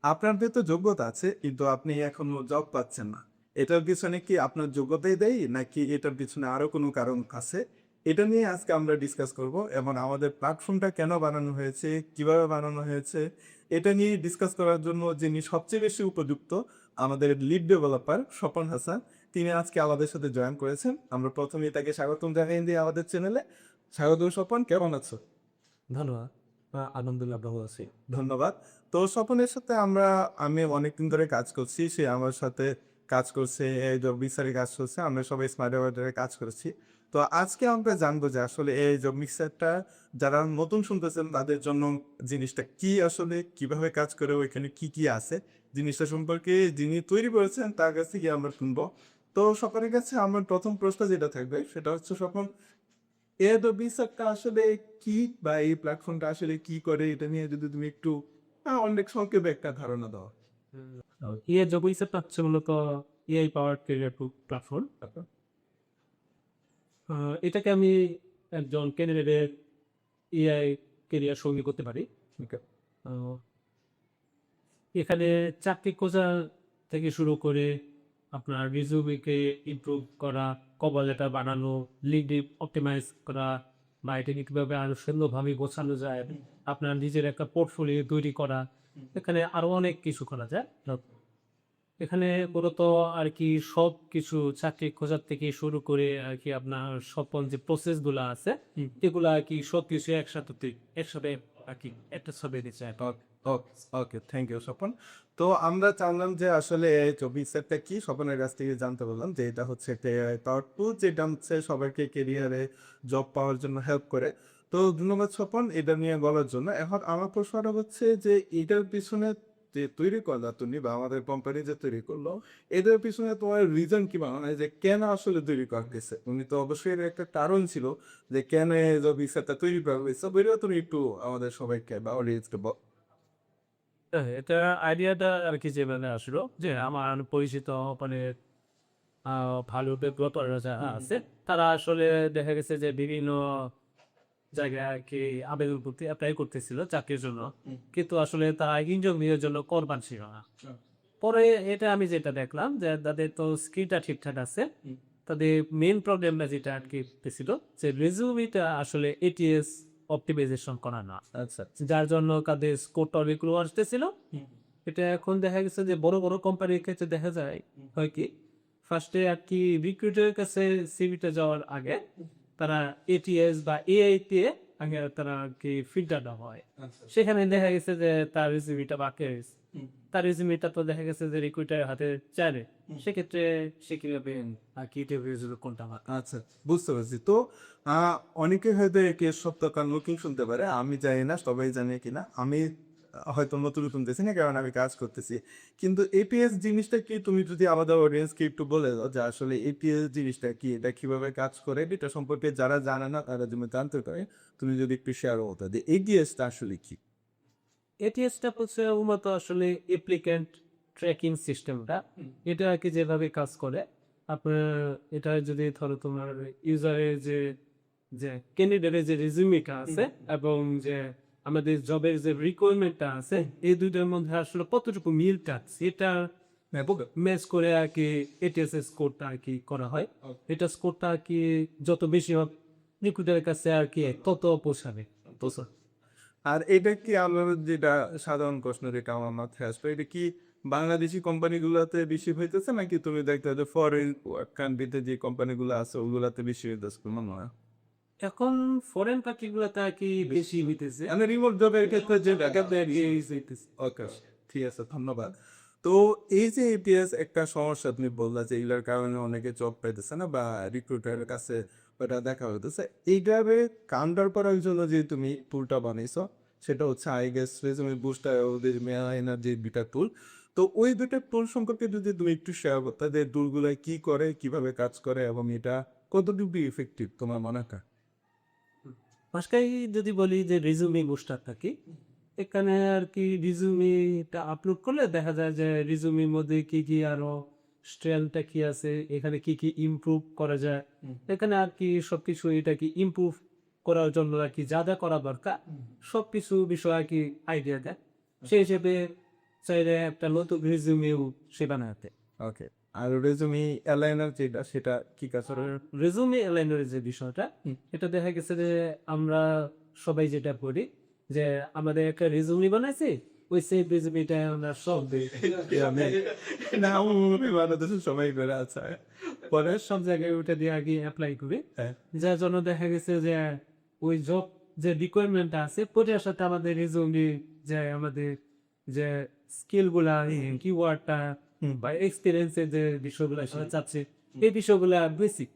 আপনাদের তো যোগ্যতা আছে কিন্তু আপনি এখনো জব পাচ্ছেন না। এটার পিছনে কি আপনার যোগ্যতাই দায়ী নাকি এটার পিছনে আরো কোনো কারণ আছে? এটা নিয়ে আজকে আমরা ডিসকাস করব এবং আমাদের প্ল্যাটফর্মটা কেন বানানো হয়েছে, কিভাবে বানানো হয়েছে, এটা নিয়ে ডিসকাস করার জন্য যিনি সবচেয়ে বেশি উপযুক্ত আমাদের লিড ডেভেলপার স্বপন হাসান। তিনি আজকে আমাদের সাথে জয়েন করেছেন। আমরা প্রথমেই তাকে স্বাগতম জানিয়ে দিই আমাদের চ্যানেলে। স্বাগতম স্বপন, কেমন আছো? ধন্যবাদ। আলহামদুলিল্লাহ ভালো আছি। ধন্যবাদ। তো স্বপনের সাথে আমি অনেকদিন ধরে কাজ করছি। সে আমার সাথে কাজ করছে, এই জব মিক্সারে কাজ করছে। আমরা সবাই স্মার্ট ওয়ার্ডারে কাজ করেছি। তো আজকে আমরা জানবো যে আসলে এই জব মিক্সারটা যারা নতুন শুনতেছেন তাদের জন্য জিনিসটা কি, আসলে কিভাবে কাজ করে, ওইখানে কি, কি আছে? জিনিসটা সম্পর্কে যিনি তৈরি করেছেন তার কাছ থেকে আমরা শুনবো। তো স্বপনের কাছে আমার ১ম প্রশ্ন যেটা থাকবে সেটা হচ্ছে, স্বপন, এডোবিসটা আসলে কি, বা এই প্ল্যাটফর্মটা আসলে কি করে, এটা নিয়ে যদি তুমি একটু অনেক সংক্ষেপে একটা ধারণা দাও। ইয়ে জব রিসেপ্ট হচ্ছে মূলত এআই পাওয়ার্ড ক্যারিয়ার প্ল্যাটফর্ম। এটাকে আমি একজন ক্যান্ডিডেটের এআই ক্যারিয়ার সঙ্গী করতে পারি। ওকে। আহ, এখানে চাকরি খোঁজা থেকে শুরু করে আপনার রিজুমিকে ইমপ্রুভ করা, কভার লেটার বানানো, লিঙ্কড অপটিমাইজ করা, বা এটাকে কীভাবে আরও সুন্দরভাবে গোছানো যায়, আপনার নিজের একটা পোর্টফোলিও তৈরি করা, এখানে আরও অনেক কিছু করা যায়। এখানে মূলত আর কি সব কিছু চাকরি খোঁজার থেকে শুরু করে আর কি আপনার সকল যে প্রসেসগুলো আছে এগুলো আর কি সব কিছু একসাথে আর কি একটা ছবি দিচ্ছে আর কি। ওকে, ওকে, থ্যাংক ইউ স্বপন। তো আমরা জানলাম যে আসলে এই জবিসেটটা কি, স্বপনের কাছ থেকে জানতে বললাম যে এটা হচ্ছে একটা এআই পাওয়ার টুল, যেটা হচ্ছে সবাইকে কেরিয়ারে জব পাওয়ার জন্য হেল্প করে। তো ধন্যবাদ স্বপন এটা নিয়ে বলার জন্য। এখন আমার প্রশ্নটা হচ্ছে যে এটার পিছনে যে তৈরি করলা তুমি, বা আমাদের কোম্পানি যে তৈরি করলো, এটার পিছনে তোমার রিজন কি, মানে যে কেন আসলে তৈরি করা হয়েছে? তুমি তো অবশ্যই এর একটা কারণ ছিল যে কেন এই জবিসেটটা তৈরি করা হয়েছে, বইটা তুমি একটু আমাদের সবাইকে বা অডিয়েন্সকে হ্যাঁ, এটা আইডিয়াটা আর কি যেভাবে আসলো যে আমার পরিচিত মানে ভালো ডেভেলপাররা যারা আছে তারা আসলে দেখা গেছে যে বিভিন্ন জায়গায় আর কি আবেদন করতে অ্যাপ্লাই করতেছিল চাকরির জন্য, কিন্তু আসলে তারা ইন্টারভিউয়ের জন্য কল পাচ্ছিল না। পরে এটা আমি যেটা দেখলাম যে তাদের তো স্কিলটা ঠিকঠাক আছে, তাদের মেইন প্রবলেমটা যেটা আর কি ছিল যে রেজুমিটা আসলে এটিএস অপটিমাইজেশন করা না, আচ্ছা। যার জন্য তাদের স্কোরটা অনেকগুলো আসতেছিল। এটা এখন দেখা গেছে যে বড় বড় কোম্পানির ক্ষেত্রে দেখা যায় হয় কি ফার্স্টে আর কি রিক্রুটারের কাছে সিভিটা যাওয়ার আগে তারা এটিএস বা এআই তে আগে তারা আর কি ফিল্টার দেওয়া হয়। আচ্ছা। সেখানে দেখা গেছে যে তার রেজিউমিটা বাকি হয়েছে, তার রেজিউমিটা তো দেখা গেছে যে রিক্রুটারের হাতে চাইলে সেক্ষেত্রে সে কিভাবে আর কি ইন্টারভিউ কোনটা আমার। আচ্ছা, বুঝতে পারছি। তো অনেকে হয়তো এই কেস সপ্তাহকার লুকিং শুনতে পারে, আমি জানি না সবাই জানে কিনা। আমি হয়তো নতুন নতুন দেখছি না, কারণ আমি কাজ করতেছি। কিন্তু এপিএস জিনিসটা কি, তুমি যদি আমাদের অডিয়েন্সকে একটু বলে দাও যে আসলে এপিএস জিনিসটা কি, এটা কিভাবে কাজ করে, এটা সম্পর্কে যারা জানে না তারা যেন জানতে পারে। তুমি যদি একটু শেয়ার হতো যে এটিএসটা আসলে কি। এটিএসটা হচ্ছে মূলত আসলে অ্যাপ্লিক্যান্ট ট্র্যাকিং সিস্টেমটা। এটা আর কি যেভাবে কাজ করে আপনার, এটা যদি ধরো তোমার ইউজারের যে যে ক্যান্ডিডেটের যে রেজিউমিটা আছে এবং যে আমাদের জবের যে রিকোয়ারমেন্টটা আছে এই দুইটার মধ্যে আসলে কতটুকু মিলটা সেটা ম্যাচ করে আর কি এটিএস এর স্কোরটা আর কি করা হয়। এটা স্কোরটা আর কি যত বেশি হবে রিক্রুটারের কাছে আর কি তত পোষাবে। তো আর এটা কি, আমার যেটা সাধারণ প্রশ্ন যেটা আমার মাথায় আসবে, এটা কি বাংলাদেশি কোম্পানিগুলোতে বেশি হইতেছে নাকি তুমি দেখতে যে ফরেন কান্ট্রিতে যে কোম্পানিগুলো আছে ওগুলাতে বেশি হইতেছে মনে হয়? এখন ফরেন কান্ট্রিগুলোতে আর কি বেশি হইতেছে। মানে রিমোট জবের ক্ষেত্রে যে ব্যাকআপ দেয় হইতেছে। ওকে, ঠিক আছে, ধন্যবাদ। তো এই যে এপিএস একটা সমস্যা তুমি বললা যে এগুলোর কারণে অনেকে জব পাইতেছে না বা রিক্রুটারের কাছে ওটা দেখা হইতেছে, এইভাবে কাউন্টার করার জন্য যে তুমি টুলটা বানাইছো সেটা হচ্ছে আই গেস রেজুমে বুস্টার, ওদের মেয়া এনার্জি দুইটা টুল। তো ওই দুইটা টুল সম্পর্কে যদি তুমি একটু শেয়ার করতে যে টুলগুলো কি করে, কিভাবে কাজ করে এবং এটা কতটুকু ইফেক্টিভ তোমার মনে হয়? আজকাল যদি বলি যে রিজুমি বুস্টারটা কি, এখানে আর কি রিজুমিটা আপলোড করলে দেখা যায় যে রিজুমির মধ্যে কি কি আরো স্ট্রেংথটা কি আছে, এখানে কি কি ইমপ্রুভ করা যায়, এখানে আর কি সবকিছু এটা কি ইমপ্রুভ করার জন্য আর কি যা যা করা দরকার সবকিছু বিষয় আর কি আইডিয়া দেয়। সেই হিসেবে চাইলে একটা নতুন রেজিউমেও সে বানাতে। ওকে। আর রেজুমি অ্যালাইনার যেটা সেটা কি কাজ করে? রেজুমে এলাইনের যে বিষয়টা, এটা দেখা গেছে যে আমরা সবাই যেটা করি যে আমাদের একটা রেজুমি বানাইছি, ওই সেম রেজুমিটা আমরা সব দিই। না বাংলাদেশে সবাই করে আছে। পরে সব জায়গায় ওটা দিয়ে আগে অ্যাপ্লাই করি, হ্যাঁ। যার জন্য দেখা গেছে যে ওই জব যে রিকোয়ারমেন্টটা আছে ওটার সাথে আমাদের রেজুমি যে আমাদের যে স্কিলগুলা কিওয়ার্ডটা বা এক্সপিরিয়েন্সের যে বিষয়গুলো সেটা চাচ্ছে এই বিষয়গুলা বেসিক,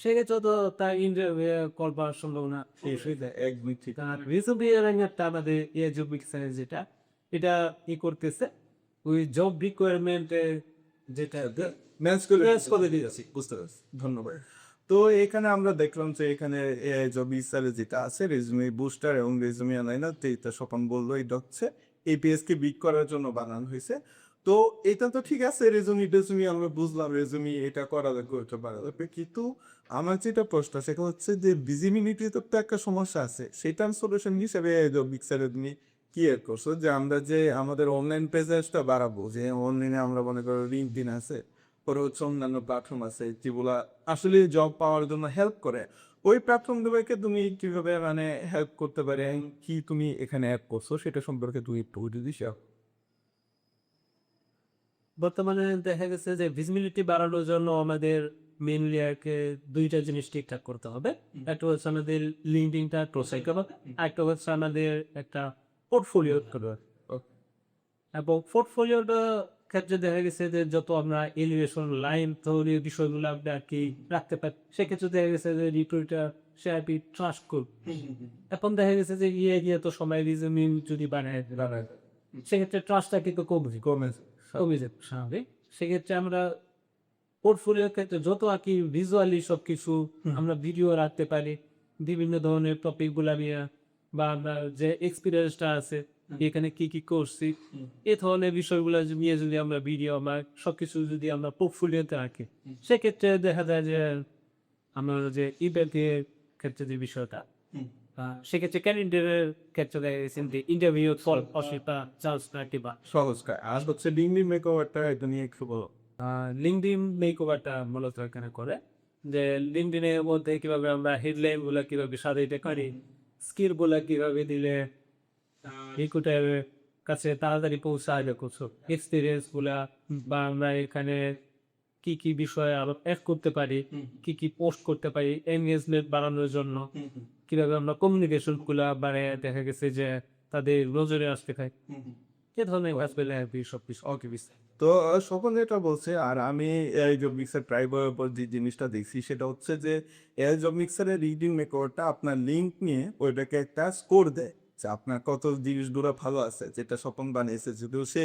সেক্ষেত্রে তো তার ইন্টারভিউ কল পাওয়ার সম্ভাবনা শেষ হয়ে যায়। একদম ঠিক। তার রেজুমি রাইটারটা আমাদের জব মিক্সার যেটা এটা করতেছে ওই জব রিকোয়ারমেন্টে যেটা ম্যাচ করে Match করে দিয়েছি। বুঝতে পারছি। ধন্যবাদ। তো এখানে আমরা দেখলাম যে এখানে এআই জব ইসারে যেটা আছে রেজুমে বুস্টার এবং রেজুমে অ্যালাইনার যেটা স্বপন বললো এটা হচ্ছে এপিএস কে বিট করার জন্য বানানো হয়েছে। তো এটা তো ঠিক আছে রেজুমি আমরা বুঝলাম রেজুমি এটা করা লাগবে ওটা বাড়া লাগবে, কিন্তু আমার যেটা প্রশ্ন সেটা হচ্ছে যে ভিজিবিলিটি তো একটা সমস্যা আছে, সেটার সলিউশন হিসেবে জব মিক্সারে তুমি কি এড করছো যে আমরা যে আমাদের অনলাইন প্রেজেন্সটা বাড়াবো, যে অনলাইনে আমরা মনে করো লিঙ্কডইন আছে, পরে হচ্ছে অন্যান্য প্ল্যাটফর্ম আছে যেগুলা আসলে জব পাওয়ার জন্য হেল্প করে, ওই প্ল্যাটফর্ম গুলোকে তুমি কিভাবে মানে হেল্প করতে পারে কি তুমি এখানে অ্যাড করছো সেটা সম্পর্কে তুই একটু যদি শেয়ার। বর্তমানে দেখা গেছে যে ভিজিবিলিটি বাড়ানোর জন্য আমাদের মেইনলি দুইটা জিনিস ঠিকঠাক করতে হবে। একটা হচ্ছে আমাদের লিঙ্কডিনটা প্রসারিত করা, একটা হচ্ছে আমাদের একটা পোর্টফোলিও করা। এবং পোর্টফোলিওটা ক্ষেত্রে দেখা গেছে যে যত আমরা এলিভেশন লাইন তৈরির বিষয়গুলো আমরা আর কি রাখতে পারি, সেক্ষেত্রে দেখা গেছে যে রিক্রুটার সে আর কি ট্রাস্ট করবে। এখন দেখা গেছে যে গিয়ে তো সময় রিজনিং যদি বানায় সেক্ষেত্রে ট্রাস্টটা কিন্তু কমে যায় স্বাভাবিক। সেক্ষেত্রে আমরা পোর্টফোলিওর ক্ষেত্রে যত আর কি ভিজুয়ালি সবকিছু আমরা ভিডিও রাখতে পারি, বিভিন্ন ধরনের টপিকগুলা নিয়ে বা আমরা যে এক্সপিরিয়েন্সটা আছে এখানে কি কি করছি এই ধরনের বিষয়গুলো নিয়ে যদি আমরা ভিডিও বা সবকিছু যদি আমরা পোর্টফোলিওতে রাখি, সেক্ষেত্রে দেখা যায় যে আমরা যে ইভেন্টের ক্ষেত্রে যে বিষয়টা সেক্ষেত্রে ক্যালেন্ডারের ক্ষেত্রে দেখা গেছে ইন্টারভিউ সলভ অসুবিধা চান্স না কিংবা সহজ কাজ। আর হচ্ছে লিঙ্কডইন মেকওভারটা এটা নিয়ে একটু বলো। লিঙ্কডইন মেকওভারটা মূলত এখানে করে যে লিঙ্কডইনের মধ্যে কিভাবে আমরা হেডলাইন গুলা কিভাবে সাজাইতে পারি, স্কিল গুলা কিভাবে দিলে রিক্রুটার কাছে তাড়াতাড়ি পৌঁছায় করছো, এক্সপিরিয়েন্স গুলা বা আমরা এখানে কি কি বিষয়ে আরো অ্যাড করতে পারি, কি কি পোস্ট করতে পারি এনগেজমেন্ট বাড়ানোর জন্য, কিভাবে আমরা কমিউনিকেশন গুলা বাড়ায় দেখা গেছে যে তাদের নজরে আসতে পারি, এ ধরনের সবকিছু ওকে তো স্বপন যেটা বলছে, আর আমি এই জব মিক্সার ট্রাইবার উপর যে জিনিসটা দেখছি সেটা হচ্ছে যে এই জব মিক্সারের রিডিং মেকওভারটা আপনার লিঙ্ক নিয়ে ওইটাকে একটা স্কোর দেয় যে আপনার কত জিনিসগুলো ভালো আছে, যেটা স্বপন বানিয়েছে যদিও সে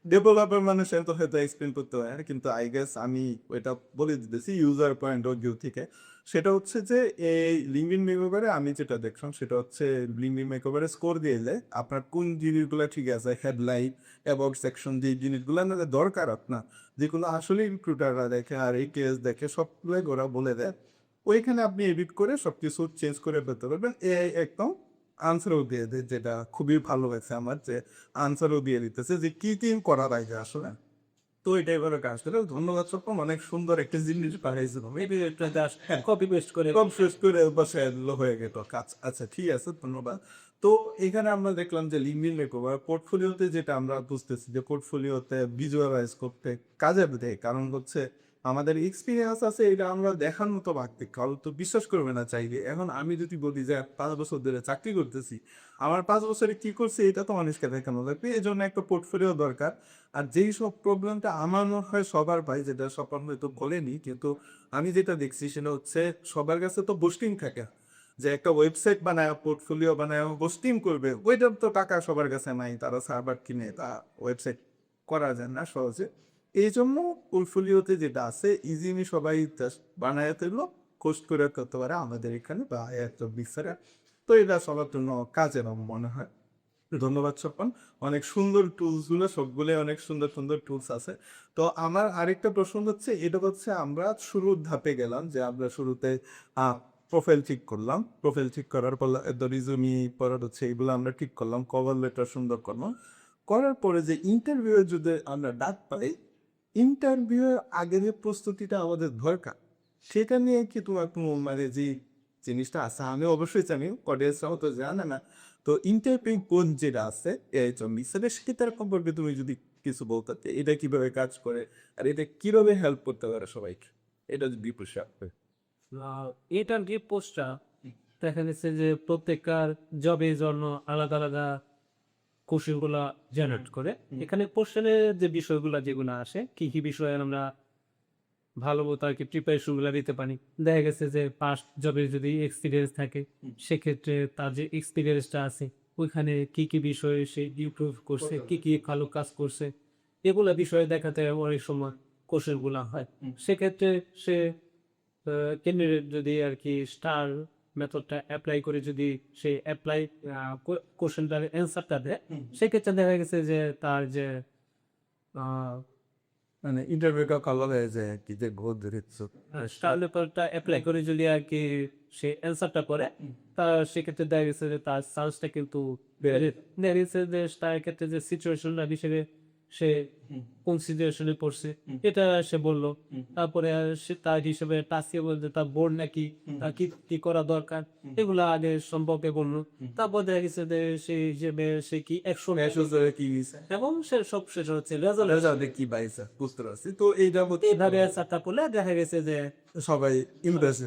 ডেভেলপার মানুষ তো হয়তো এক্সপ্লেন করতে হয় না, কিন্তু আই গেস আমি ওইটা বলে দিতেছি ইউজার পয়েন্ট অফ ভিউ থেকে। সেটা হচ্ছে যে এই লিঙ্কডিন মেকওভারে আমি যেটা দেখলাম সেটা হচ্ছে লিঙ্কডিন মেকওভারে স্কোর দিয়ে দেয় আপনার কোন জিনিসগুলো ঠিক আছে, হেডলাইন এবং সেকশন যে জিনিসগুলো না দরকার আপনার, যেগুলো আসলে রিক্রুটাররা দেখে আর এই কেস দেখে সবগুলোই ওরা বলে দেয়, ওইখানে আপনি এডিট করে সবকিছু চেঞ্জ করে ফেলতে পারবেন। এই একদম আনসারও দিয়ে দেয়, যেটা খুবই ভালো হয়েছে আমার, যে আনসারও দিয়ে দিতেছে যে কি কি করা লাগে আসলে। তো এটাই এবারে কাজ করে। ধন্যবাদ স্বপন, অনেক সুন্দর একটা জিনিস পাঠাইছে তুমি। কপি পেস্ট করে কম শেষ করে বসে হয়ে গেল কাজ। আচ্ছা ঠিক আছে, ধন্যবাদ। তো এখানে আমরা দেখলাম যে লিঙ্কডইন মেকওভার পোর্টফোলিওতে যেটা আমরা বুঝতেছি যে পোর্টফোলিওতে ভিজুয়ালাইজ করতে কাজে দেয়, কারণ হচ্ছে আমাদের এক্সপিরিয়েন্স আছে এটা আমরা দেখার মতো ভাবতে, কারণ তো বিশ্বাস করবে না চাইলে। এখন আমি যদি বলি যে 5 বছর ধরে চাকরি করতেছি, আমার 5 বছরে কি করছি এটা তো মানুষকে দেখানো লাগবে, এই জন্য একটা পোর্টফোলিও দরকার। আর যেই সব প্রবলেমটা আমার মনে হয় সবার ভাই, যেটা সবার হয়তো বলেনি, কিন্তু আমি যেটা দেখছি সেটা হচ্ছে সবার কাছে তো বুস্টিং থাকে, যে একটা ওয়েবসাইট বানায় পোর্টফোলিও বানায় বুস্টিং করবে, ওইটার তো টাকা সবার কাছে নাই, তারা সার্ভার কিনে তা ওয়েবসাইট করা যায় না সহজে। এই জন্য পোর্টফোলিওতে যেটা আছে ইজিলি সবাই জাস্ট বানায় তুললো, পোস্ট করে করতে পারে আমাদের এখানে বা একটা বিস্তারে। তো এটা সবার জন্য কাজের আমার মনে হয়। ধন্যবাদ স্বপন, অনেক সুন্দর টুলস গুলো সবগুলো অনেক সুন্দর সুন্দর টুলস আছে। তো আমার আরেকটা প্রশ্ন হচ্ছে, এটা হচ্ছে আমরা শুরুর ধাপে গেলাম যে আমরা শুরুতে প্রোফাইল ঠিক করলাম, প্রোফাইল ঠিক করার পর রিজুমি পরে হচ্ছে এগুলো আমরা ঠিক করলাম, কভার লেটার সুন্দর করলাম, করার পরে যে ইন্টারভিউ যদি আমরা ডাক পাই, ইন্টারভিউ আগের যে প্রস্তুতিটা আমাদের দরকার, সেটা নিয়ে কি তোমার কোনো মানে যে জিনিসটা আছে, আমি অবশ্যই জানি অডিয়েন্সরাও তো জানে না। তো ইন্টারভিউ কোন যেটা আছে এই জন্য সেটার সম্পর্কে তুমি যদি কিছু বলতে, এটা কিভাবে কাজ করে আর এটা কিভাবে হেল্প করতে পারে সবাইকে, এটা যদি পোশাক এটার যে পোস্টটা দেখা যাচ্ছে যে প্রত্যেককার জবের জন্য আলাদা আলাদা কোশ্চেনগুলা জেনারেট করে। এখানে কোশ্চেনের যে বিষয়গুলো যেগুলো আসে, কি কি বিষয়ে আমরা ভালো মতো আর কি প্রিপারেশনগুলো নিতে পারি। দেখা গেছে যে পাস্ট জবের যদি এক্সপিরিয়েন্স থাকে, সেক্ষেত্রে তার যে এক্সপিরিয়েন্সটা আছে ওইখানে কি কি বিষয়ে সে ইমপ্রুভ করছে, কি কি ভালো কাজ করছে, এগুলা বিষয়ে দেখাতে অনেক সময় কোশ্চেনগুলো হয়। সেক্ষেত্রে সে ক্যান্ডিডেট যদি আর কি স্টার মেথডটা অ্যাপ্লাই করে যদি সে অ্যাপ্লাই কোশ্চেনটার অ্যান্সারটা দেয়, সেক্ষেত্রে দেখা গেছে যে তার যে মানে ইন্টারভিউটা কালার হয়ে যায় আর কি, যে ঘোর ধরেছ। স্টার পেপারটা অ্যাপ্লাই করে যদি আর কি সে অ্যান্সারটা করে, তার সেক্ষেত্রে দেখা গেছে যে তার চান্সটা কিন্তু বেড়ে দেখা গেছে যে তার ক্ষেত্রে যে সিচুয়েশনটা হিসেবে সে কোন সিচুয়েশনে পড়ছে এটা সে বললো। তারপরে সে তার হিসেবে টাস্কে বলতে তার বোর্ড নাকি তার কি কি করা দরকার এগুলো আগে সম্পর্কে বললো। তারপর দেখা গেছে যে সেই হিসেবে সে কি অ্যাকশন কি হয়েছে, এবং সে সব শেষ হচ্ছে রেজাল্ট রেজাল্টে কি পাইছে বুঝতে পারছি। তো এইটা এইভাবে অ্যান্সারটা করলে দেখা গেছে যে সবাই ইমপ্রেস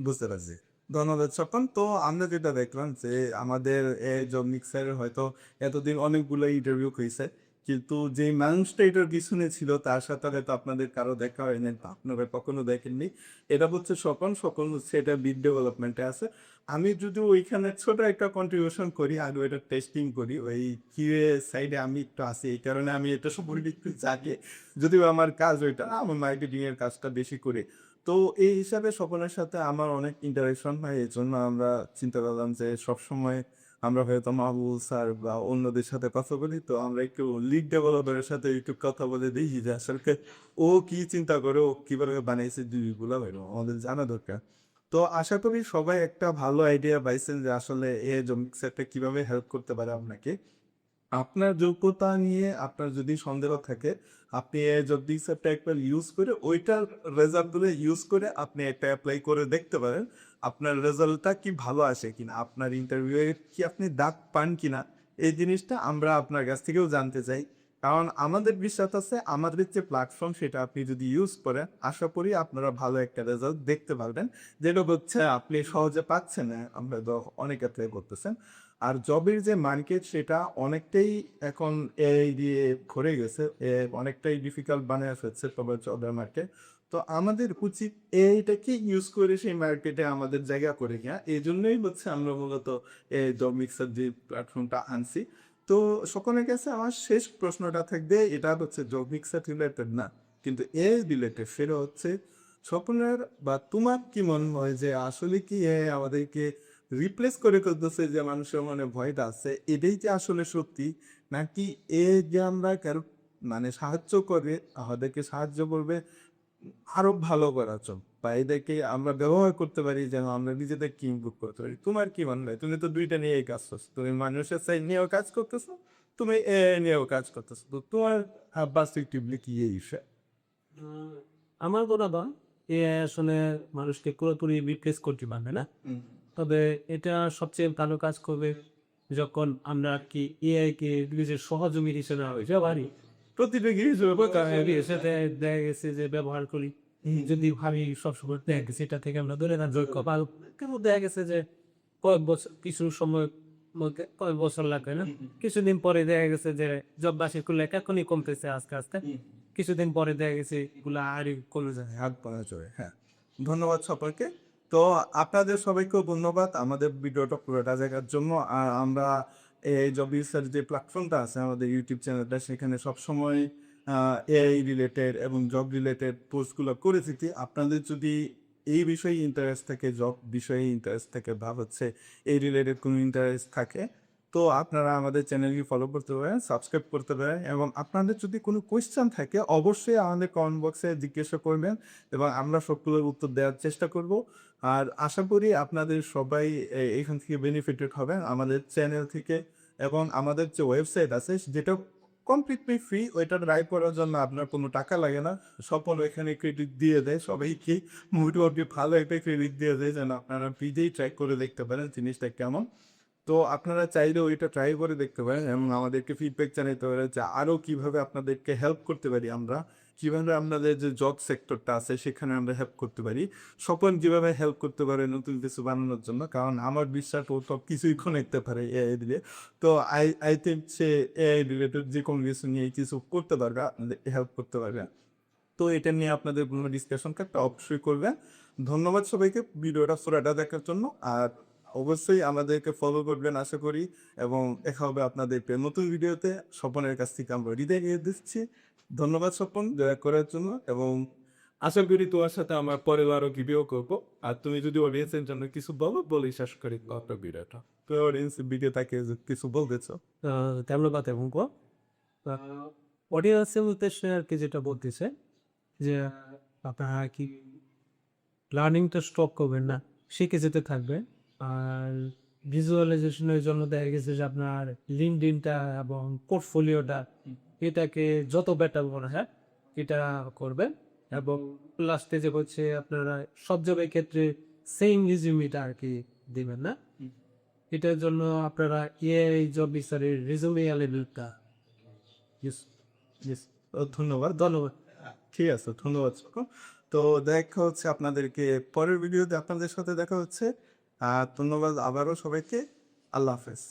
বুঝতে পারছি। ধন্যবাদ স্বপন। তো আমরা যেটা দেখলাম যে আমাদের এই জব মিক্সারের হয়তো এতদিন অনেকগুলো ইন্টারভিউ হয়েছে, কিন্তু যে মানুষটা এটার পিছনে ছিল তার সাথে হয়তো আপনাদের কারো দেখা হয়নি বা আপনারা কখনো দেখেননি। এটা হচ্ছে স্বপন। স্বপন হচ্ছে এটা বিড ডেভেলপমেন্টে আছে। আমি যদি ওইখানে ছোট একটা কন্ট্রিবিউশন করি আর ওইটা টেস্টিং করি, ওই কিউএ সাইডে আমি একটু আছি, এই কারণে আমি এটা সম্পর্কে একটু জানি। যদিও আমার কাজ ওইটা না, আমার মার্কেটিং এর কাজটা বেশি করি। তো এই হিসাবে স্বপনের সাথে আমার অনেক ইন্টারাকশন হয়, এই জন্য আমরা চিন্তা করলাম যে সবসময় আমরা হয়তো মাহবুব স্যার বা অন্যদের সাথে কথা বলি, তো আমরা একটু লিড ডেভেলপারের সাথে একটু কথা বলে দেখি যে আসলে ও কি চিন্তা করে, ও কিভাবে বানাইছে জিনিসগুলো আমাদের জানা দরকার। তো আশা করি সবাই একটা ভালো আইডিয়া পাইছেন যে আসলে এই জমিক সেটটা কিভাবে হেল্প করতে পারে আপনাকে। আপনার যোগ্যতা নিয়ে আপনার যদি সন্দেহ থাকে, আপনি এই জব ডিক্সারটা একবার ইউজ করে ওইটার রেজাল্টগুলো ইউজ করে আপনি একটা অ্যাপ্লাই করে দেখতে পারেন। আপনার রেজাল্টটা কি ভালো আসে কিনা, আপনার ইন্টারভিউয়ে কি আপনি ডাক পান কিনা, এই জিনিসটা আমরা আপনার কাছ থেকেও জানতে চাই। কারণ আমাদের বিশ্বাস আছে আমাদের যে প্ল্যাটফর্ম সেটা আপনি যদি ইউজ করেন, আশা করি আপনারা ভালো একটা রেজাল্ট দেখতে পারবেন, যেটা হচ্ছে আপনি সহজে পাচ্ছেন না, আমরা তো অনেক ক্ষেত্রে করতেছেন। আর জবের যে মার্কেট সেটা অনেকটাই এখন এই দিয়ে ভরে গেছে, অনেকটাই ডিফিকাল্ট বানিয়ে ফেলছে তবে জবের মার্কেট। তো আমাদের উচিত এইটাকে ইউজ করে সেই মার্কেটে আমাদের জায়গা করে নেওয়া। এই জন্যই হচ্ছে আমরা মূলত এই জব মিক্সার যে প্ল্যাটফর্মটা আনছি। তো সকলের কাছে আমার শেষ প্রশ্নটা থাকবে, এটা হচ্ছে জব মিক্সার রিলেটেড না, কিন্তু এ রিলেটেড। সেটা হচ্ছে স্বপ্নের বা তোমার কি মনে হয় যে আসলে কি আমাদেরকে রিপ্লেস করে করতেছে, যে মানুষের মনে ভয়টা আছে এটাই যে আসলে সত্যি, নাকি এ যে আমরা কারো মানে সাহায্য করে আমাদেরকে সাহায্য করবে আরো ভালো করার জন্য, বা এদেরকে আমরা ব্যবহার করতে পারি যেন আমরা নিজেদেরকে ইমপ্রুভ করতে পারি। তোমার কি মনে হয়? তুমি তো দুইটা নিয়েই কাজ করছো, তুমি মানুষের সাইড নিয়েও কাজ করতেছো, তুমি এ নিয়েও কাজ করতেছো। তো তোমার পার্সপেক্টিভলি কি এই বিষয়? আমার কোনো দল এ আসলে মানুষকে পুরোপুরি রিপ্লেস করতে পারবে না। তবে এটা সবচেয়ে ভালো কাজ করবে যখন আমরা কি এআই কে নিজের সহযোগী হিসেবে ব্যবহারি। প্রতিটা জিনিস সাথে দেখা গেছে যে ব্যবহার করি, যদি ভাবি সবসময় দেখা গেছে এটা থেকে আমরা ধরে না যোগ্য বা কিন্তু দেখা গেছে যে কয়েক বছর কিছু সময় মধ্যে কয়েক বছর লাগবে না, কিছুদিন পরে দেখা গেছে যে জব বাসি করলে এখনই কমতেছে আস্তে আস্তে, কিছুদিন পরে দেখা গেছে এগুলা আরই কমে যায়। হাত পাওয়া চলে, হ্যাঁ। ধন্যবাদ সকলকে। তো আপনাদের সবাইকেও ধন্যবাদ আমাদের ভিডিওটা পুরোটা দেখার জন্য। আর আমরা এই জব রিসার্চ যে প্ল্যাটফর্মটা আছে আমাদের ইউটিউব চ্যানেলটা, সেখানে সবসময় এআই রিলেটেড এবং জব রিলেটেড পোস্টগুলো করে থাকি। আপনাদের যদি এই বিষয়ে ইন্টারেস্ট থাকে, জব বিষয়ে ইন্টারেস্ট থাকে বা হচ্ছে এই রিলেটেড কোনো ইন্টারেস্ট থাকে, তো আপনারা আমাদের চ্যানেলকে ফলো করতে পারেন, সাবস্ক্রাইব করতে পারেন, এবং আপনাদের যদি কোনো কোয়েশ্চেন থাকে অবশ্যই আমাদের কমেন্ট বক্সে জিজ্ঞাসা করবেন এবং আমরা সবগুলোর উত্তর দেওয়ার চেষ্টা করব। আর আশা করি আপনাদের সবাই এখান থেকে বেনিফিটেড হবেন আমাদের চ্যানেল থেকে। এবং আমাদের যে ওয়েবসাইট আছে যেটা কমপ্লিটলি ফ্রি, ওইটা ড্রাইভ করার জন্য আপনার কোনো টাকা লাগে না। সকল এখানে ক্রেডিট দিয়ে দেয়, সবাইকে মোটামুটি ভালো একটা ক্রেডিট দিয়ে দেয় যেন আপনারা ফ্রিতেই ট্রাই করে দেখতে পারেন জিনিসটা কেমন। তো আপনারা চাইলে ওইটা ট্রাই করে দেখতে পারেন এবং আমাদেরকে ফিডব্যাক জানাতে পারেন যে আরও কীভাবে আপনাদেরকে হেল্প করতে পারি আমরা, কীভাবে আপনাদের যে জব সেক্টরটা আছে সেখানে আমরা হেল্প করতে পারি, স্বপন কীভাবে হেল্প করতে পারে নতুন কিছু বানানোর জন্য, কারণ আমার বিশ্বাস ও সব কিছুই connect পারে এআই দিয়ে। তো I think say AI related যে কোনো কিছু নিয়ে কিছু করতে পারবে, আপনাদের হেল্প করতে পারবে। তো এটা নিয়ে আপনাদের কোনো ডিসকাশন থাকলে অবশ্যই করবেন। ধন্যবাদ সবাইকে ভিডিওটা পুরোটা দেখার জন্য। আর অবশ্যই আমাদেরকে ফলো করবেন আশা করি, এবং দেখা হবে আপনাদেরকে নতুন ভিডিওতে। স্বপনের কাছ থেকে আমরা হৃদয় নিয়ে দিচ্ছি। ধন্যবাদ স্বপন দয়া করার জন্য, এবং আশা করি তোমার সাথে আমার পরের আরও ভিডিও করবো। আর তুমি যদি অডিয়েন্সের জন্য কিছু বলো বলেই শেষ করি আপনার ভিডিওটা। তো অডিয়েন্স ভিডিও তাকে কিছু বলতেছো? তেমন কথা এবং অডিয়েন্সের উদ্দেশ্যে আর কি যেটা বলতেছে যে আপনারা কি লার্নিংটা স্টপ করবেন না, শিখে যেতে থাকবেন। আর ভিজুয়ালাইজেশনের জন্য দেখা গেছে যে আপনার লিঙ্কডইনটা এবং পোর্টফোলিওটা এটাকে যত বেটার মনে হয় এটা করবেন। এবং লাস্টে যে হচ্ছে আপনারা সব জবের ক্ষেত্রে সেম রিজিউমিটা আর কি দিবেন না। এটার জন্য আপনারা এআই জব বিচারের রিজিউমি অ্যালেবিলিটিটা ইউজ ইউজ ধন্যবাদ। ধন্যবাদ। ঠিক আছে, ধন্যবাদ সকল। তো দেখা হচ্ছে আপনাদেরকে পরের ভিডিওতে, আপনাদের সাথে দেখা হচ্ছে। আর ধন্যবাদ আবারও সবাইকে। আল্লাহ হাফেজ।